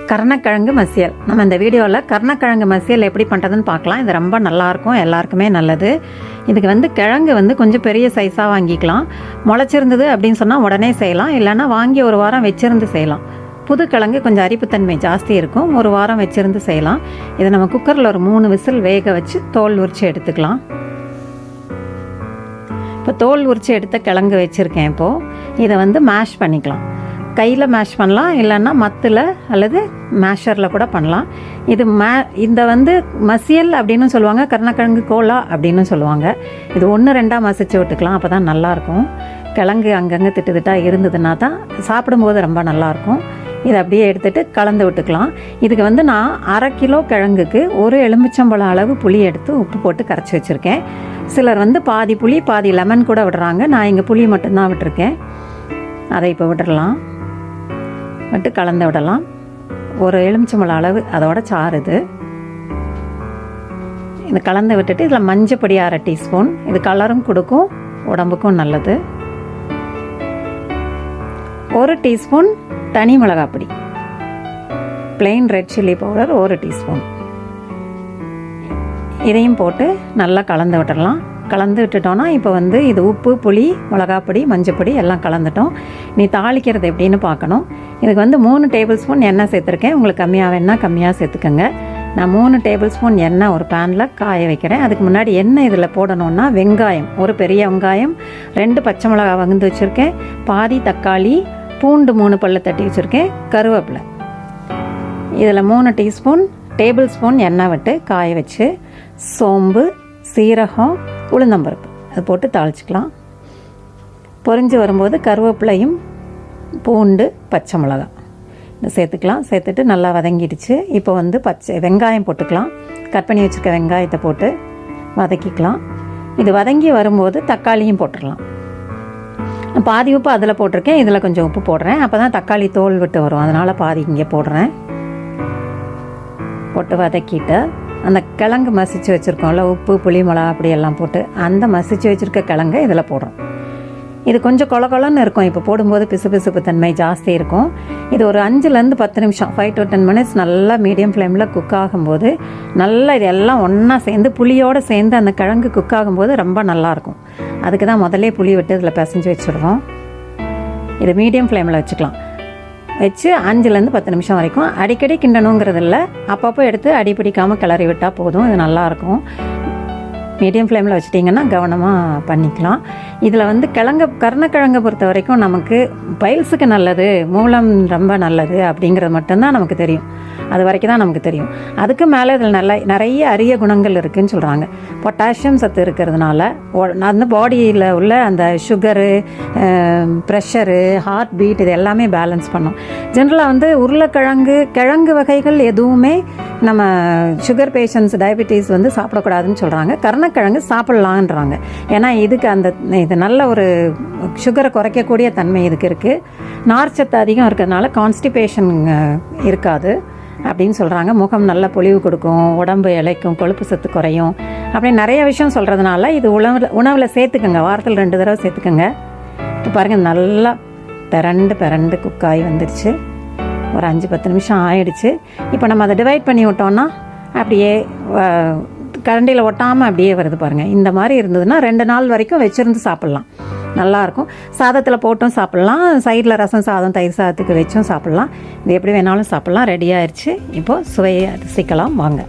கருணக்கிழங்கு மசியல். நம்ம இந்த வீடியோவில் கருணக்கிழங்கு மசியல் எப்படி பண்ணுறதுன்னு பார்க்கலாம். இது ரொம்ப நல்லாயிருக்கும், எல்லாருக்குமே நல்லது. இதுக்கு கிழங்கு கொஞ்சம் பெரிய சைஸாக வாங்கிக்கலாம். முளைச்சிருந்தது அப்படின்னு சொன்னால் உடனே செய்யலாம், இல்லைன்னா வாங்கி ஒரு வாரம் வச்சிருந்து செய்யலாம். புது கிழங்கு கொஞ்சம் அரிப்புத்தன்மை ஜாஸ்தி இருக்கும், ஒரு வாரம் வச்சிருந்து செய்யலாம். இதை நம்ம குக்கரில் ஒரு 3 விசில் வேக வச்சு தோல் உரித்து எடுத்துக்கலாம். இப்போ தோல் உரித்து எடுத்த கிழங்கு வச்சுருக்கேன். இப்போது இதை மேஷ் பண்ணிக்கலாம். கையில் மேஷ் பண்ணலாம், இல்லைன்னா மத்தில் அல்லது மேஷரில் கூட பண்ணலாம். இந்த மசியல் அப்படின்னு சொல்லுவாங்க, கருணக்கிழங்கு கோலா அப்படின்னு சொல்லுவாங்க. இது 1-2 மசிச்சு விட்டுக்கலாம், அப்போ தான் நல்லாயிருக்கும். கிழங்கு அங்கங்கே திட்டுத்திட்டாக இருந்ததுன்னா தான் சாப்பிடும்போது ரொம்ப நல்லாயிருக்கும். இதை அப்படியே எடுத்துகிட்டு கலந்து விட்டுக்கலாம். இதுக்கு நான் 1/2 கிலோ கிழங்குக்கு 1 எலுமிச்சம்பழம் அளவு புளி எடுத்து உப்பு போட்டு கரைச்சி வச்சுருக்கேன். சிலர் பாதி புளி பாதி லெமன் கூட விடுறாங்க. நான் இங்கே புளி மட்டும்தான் விட்டுருக்கேன். அதை இப்போ விட்டுடலாம், விட்டு கலந்து விடலாம். 1 எலுமிச்சம்பழம் அளவு அதோட சாறு இது கலந்து விட்டுட்டு இதில் மஞ்சப்பொடி 1/2 டீஸ்பூன். இது கலரும் கொடுக்கும், உடம்புக்கும் நல்லது. 1 டீஸ்பூன் தனி மிளகாப்பொடி, plain red chilli powder 1 teaspoon. இதையும் போட்டு நல்லா கலந்து விட்டுடலாம். கலந்து விட்டுட்டோன்னா இப்போ இது உப்பு, புளி, மிளகாப்பொடி, மஞ்சப்பொடி எல்லாம் கலந்துட்டோம். நீ தாளிக்கிறது எப்படின்னு பார்க்கணும். இதுக்கு 3 டேபிள் ஸ்பூன் எண்ணெய் சேர்த்துருக்கேன். உங்களுக்கு கம்மியாக வேணால் கம்மியாக சேர்த்துக்கோங்க. நான் 3 டேபிள் ஸ்பூன் எண்ணெய் ஒரு பேனில் காய வைக்கிறேன். அதுக்கு முன்னாடி எண்ணெய் இதில் போடணுன்னா வெங்காயம், 1 பெரிய வெங்காயம், 2 பச்சை மிளகாய் வகுந்து வச்சுருக்கேன், பாதி தக்காளி, பூண்டு 3 பல்லு தட்டி வச்சுருக்கேன், கருவேப்பிலை. இதில் 3 டேபிள் ஸ்பூன் எண்ணெய் விட்டு காய வச்சு சோம்பு, சீரகம், உளுந்தம்பருப்பு அது போட்டு தாளிச்சிக்கலாம். பொரிஞ்சு வரும்போது கருவேப்பிலையும் பூண்டு பச்சை மிளகாய் இதை சேர்த்துக்கலாம். சேர்த்துட்டு நல்லா வதங்கிடுச்சு. இப்போ வெங்காயம் போட்டுக்கலாம். கட் பண்ணி வச்சுருக்க வெங்காயத்தை போட்டு வதக்கிக்கலாம். இது வதங்கி வரும்போது தக்காளியும் போட்டுடலாம். பாதி உப்பு அதில் போட்டிருக்கேன், இதில் கொஞ்சம் உப்பு போடுறேன். அப்போ தான் தக்காளி தோல் விட்டு வரும், அதனால் பாதி இங்கே போடுறேன். போட்டு வதக்கிட்டு அந்த கிழங்கு மசிச்சு வச்சுருக்கோம்ல, உப்பு, புளி, மிளகா அப்படியெல்லாம் போட்டு அந்த மசிச்சு வச்சுருக்க கிழங்கை இதில் போடுறோம். இது கொஞ்சம் கொலன்னு இருக்கும். இப்போ போடும்போது பிசுபிசுப்பு தன்மை ஜாஸ்தி இருக்கும். இது ஒரு 5-10 நிமிஷம் 5 to 10 minutes நல்லா மீடியம் ஃப்ளேமில் குக் ஆகும்போது நல்லா இது எல்லாம் ஒன்றா சேர்ந்து புளியோடு சேர்ந்து அந்த கிழங்கு குக் ஆகும்போது ரொம்ப நல்லாயிருக்கும். அதுக்கு தான் முதல்ல புளி விட்டு இதில் பிசைஞ்சு வச்சுடுறோம். இது மீடியம் ஃப்ளேமில் வச்சுக்கலாம். வச்சு 5-10 நிமிஷம் வரைக்கும் அடிக்கடி கிண்டணுங்கிறது இல்லை, அப்பப்போ எடுத்து அடி பிடிக்காமல் கிளறி விட்டால் போதும். இது நல்லாயிருக்கும். மீடியம் ஃப்ளேமில் வச்சிட்டிங்கன்னா கவனமாக பண்ணிக்கலாம். இதில் கருணக்கிழங்கை பொறுத்த வரைக்கும் நமக்கு பைல்ஸுக்கு நல்லது, மூலம் ரொம்ப நல்லது அப்படிங்கிறது மட்டும்தான் நமக்கு தெரியும். அது வரைக்கும் தான் நமக்கு தெரியும். அதுக்கு மேலே இதில் நிறைய அரிய குணங்கள் இருக்குதுன்னு சொல்கிறாங்க. பொட்டாசியம் சத்து இருக்கிறதுனால அந்த பாடியில் உள்ள அந்த சுகரு, ப்ரெஷரு, ஹார்ட் பீட் இது எல்லாமே பேலன்ஸ் பண்ணும். ஜென்ரலாக கிழங்கு வகைகள் எதுவுமே நம்ம சுகர் பேஷண்ட்ஸ், டயபெட்டிஸ் சாப்பிடக்கூடாதுன்னு சொல்கிறாங்க. கருணக்கிழங்கு சாப்பிட்லான்றாங்க. ஏன்னா இது நல்ல ஒரு சுகரை குறைக்கக்கூடிய தன்மை இதுக்கு இருக்குது. நார்ச்சத்து அதிகம் இருக்கிறதுனால கான்ஸ்டிபேஷன் இருக்காது அப்படின்னு சொல்கிறாங்க. முகம் நல்ல பொலிவு கொடுக்கும், உடம்பு இளைக்கும், கொழுப்பு சத்து குறையும், அப்படின்னு நிறைய விஷயம் சொல்கிறதுனால இது உணவில் சேர்த்துக்கோங்க. வாரத்தில் 2 தடவை சேர்த்துக்கோங்க. இப்போ பாருங்கள், நல்லா பிறண்டு குக்காய் வந்துடுச்சு. ஒரு 5-10 நிமிஷம் ஆயிடுச்சு. இப்போ நம்ம அதை டிவைட் பண்ணி விட்டோம்னா அப்படியே கரண்டியில் ஒட்டாமல் அப்படியே வருது பாருங்கள். இந்த மாதிரி இருந்ததுன்னா 2 நாள் வரைக்கும் வச்சுருந்து சாப்பிட்லாம், நல்லாயிருக்கும். சாதத்தில் போட்டும் சாப்பிட்லாம், சைடில் ரசம் சாதம், தயிர் சாதத்துக்கு வச்சும் சாப்பிட்லாம். இது எப்படி வேணாலும் சாப்பிட்லாம். ரெடி ஆயிடுச்சு. இப்போது சுவையை ரசிக்கலாம் வாங்க.